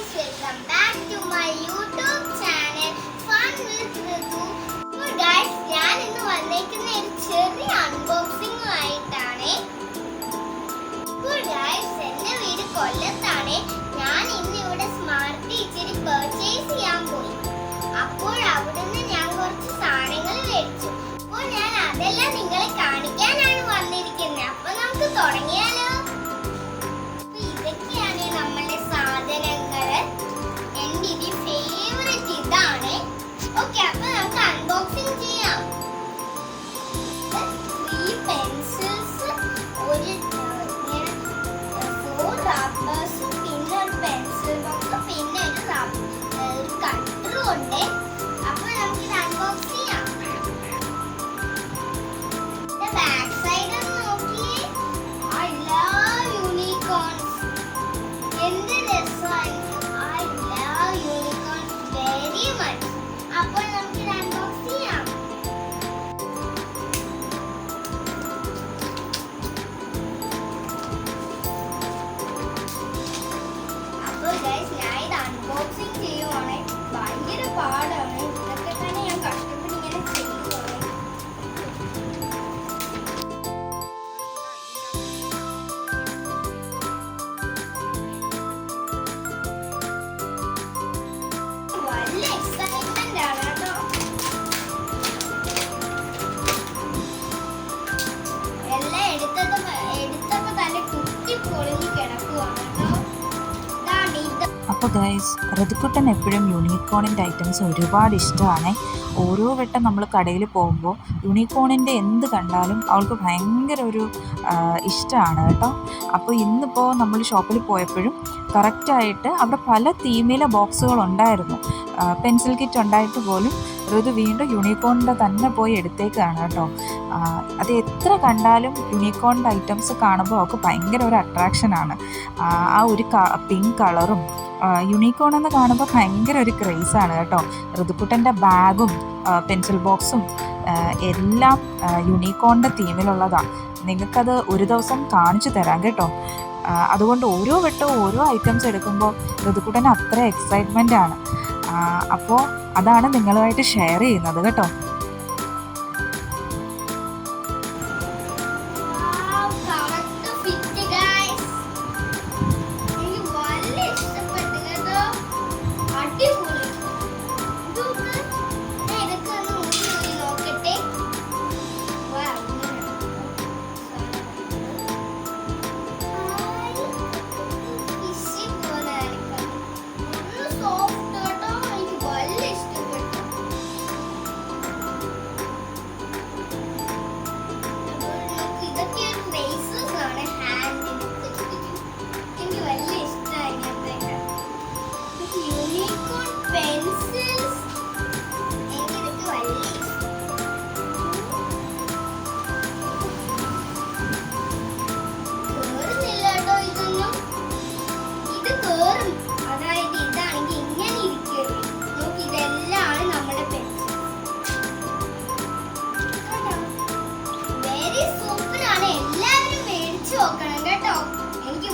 guys, welcome back to my YouTube channel Fun with Ritu. So guys, ഞാൻ ഇന്ന് വന്നിരിക്കുന്ന ഒരു ചെറിയ അൺബോക്സിംഗ് ആയിട്ടാണ്. So guys, എൻ്റെ വീട് കൊല്ലത്താണ്. ഞാൻ ഇന്ന് ഇവിടെ സ്മാർട്ട് ഇച്ചിരി പർച്ചേസ് ചെയ്യാൻ പോയി. അപ്പോൾ അവിടുന്ന് ഞാൻ കുറച്ച് സാധനങ്ങൾ മേടിച്ചു. അപ്പോൾ ഞാൻ അതെല്ലാം നിങ്ങളെ കാണിക്കാനാണ് വന്നിരിക്കുന്നത്. അപ്പോൾ നമുക്ക് തുടങ്ങിയാലോ? അപ്പോൾ ഗൈസ്, ഋതുക്കുട്ടൻ എപ്പോഴും യൂണിക്കോണിൻ്റെ ഐറ്റംസ് ഒരുപാട് ഇഷ്ടമാണ്. ഓരോ വട്ടം നമ്മൾ കടയിൽ പോകുമ്പോൾ യൂണിക്കോണിൻ്റെ എന്ത് കണ്ടാലും അവൾക്ക് ഭയങ്കര ഒരു ഇഷ്ടമാണ് കേട്ടോ. അപ്പോൾ ഇന്നിപ്പോൾ നമ്മൾ ഷോപ്പിൽ പോയപ്പോഴും കറക്റ്റായിട്ട് അവിടെ പല തീമിലെ ബോക്സുകളുണ്ടായിരുന്നു. പെൻസിൽ കിറ്റ് ഉണ്ടായിട്ട് പോലും ഋതു വീണ്ടും യൂണിക്കോണിൻ്റെ തന്നെ പോയി എടുത്തേക്കാണ് കേട്ടോ. അത് എത്ര കണ്ടാലും യൂണിക്കോണിൻ്റെ ഐറ്റംസ് കാണുമ്പോൾ അവൾക്ക് ഭയങ്കര ഒരു അട്രാക്ഷനാണ്. ആ ഒരു പിങ്ക് കളറും യൂണിക്കോൺ എന്ന് കാണുമ്പോൾ ഭയങ്കര ഒരു ക്രേസാണ് കേട്ടോ. ഋതുക്കുട്ടൻ്റെ ബാഗും പെൻസിൽ ബോക്സും എല്ലാം യൂണിക്കോണിൻ്റെ തീമിലുള്ളതാണ്. നിങ്ങൾക്കത് ഒരു ദിവസം കാണിച്ചു തരാം കേട്ടോ. അതുകൊണ്ട് ഓരോ വട്ടവും ഓരോ ഐറ്റംസ് എടുക്കുമ്പോൾ ഋതുക്കുട്ടന് അത്ര എക്സൈറ്റ്മെൻ്റ് ആണ്. അപ്പോൾ അതാണ് നിങ്ങളുമായിട്ട് ഷെയർ ചെയ്യുന്നത് കേട്ടോ.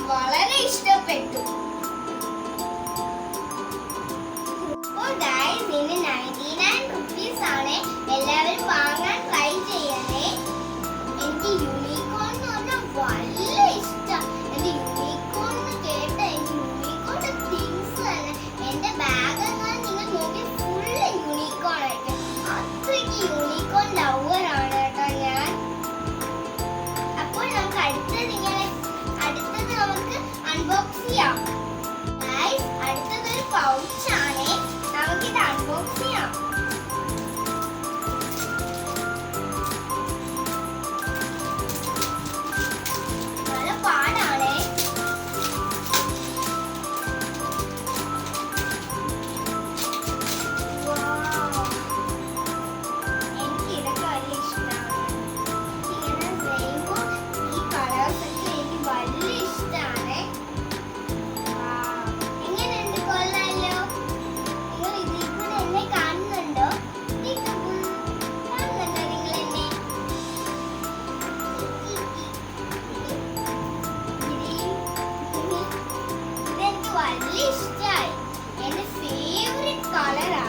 വളരെ ഇഷ്ടപ്പെട്ടു. ഇതിന് 99 rupees ആണ്. എല്ലാവരും വാങ്ങാൻ ട്രൈ ചെയ്യണേ. എനിക്ക് യൂണിക്കോൺ എന്ന് പറഞ്ഞാൽ വളരെ ഇഷ്ടം. എന്റെ യൂണിക്കോൺ എന്ന് കേട്ട എനിക്ക് യൂണിക്കോണിന്റെ തിങ്സ് തന്നെ. എന്റെ ബാഗ് എന്നാൽ നിങ്ങൾ നോക്കി ഫുള്ള് യൂണിക്കോൺ ആയിട്ട്. അത്രയ്ക്ക് യൂണിക്കോൺ ലവർ ആണ് കേട്ടോ ഞാൻ. അപ്പോൾ നമുക്ക് അടുത്തത് നമുക്ക് അൺബോക്സ് ചെയ്യാം. കളറാണ്.